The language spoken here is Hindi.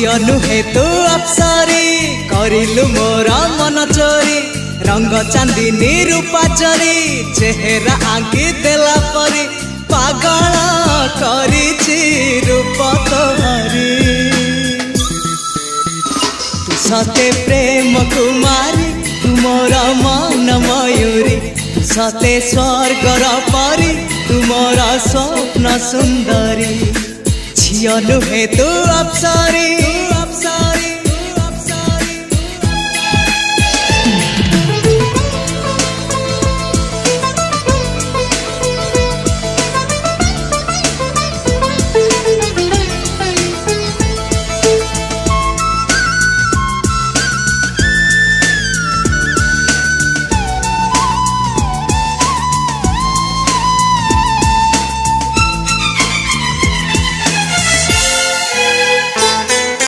नुहे तू अप्सरी करिलु मोर मन चोरी रंग चांदनी रूपा चोरी चेहरा आंकी देला परी पागल करिछि रूप तोहरी तू सते प्रेम कुमारी तू मोर मन मयूरी सते स्वर्गर परी तू मोर स्वप्न सुंदरी झियो नुहे तू अप्सरी।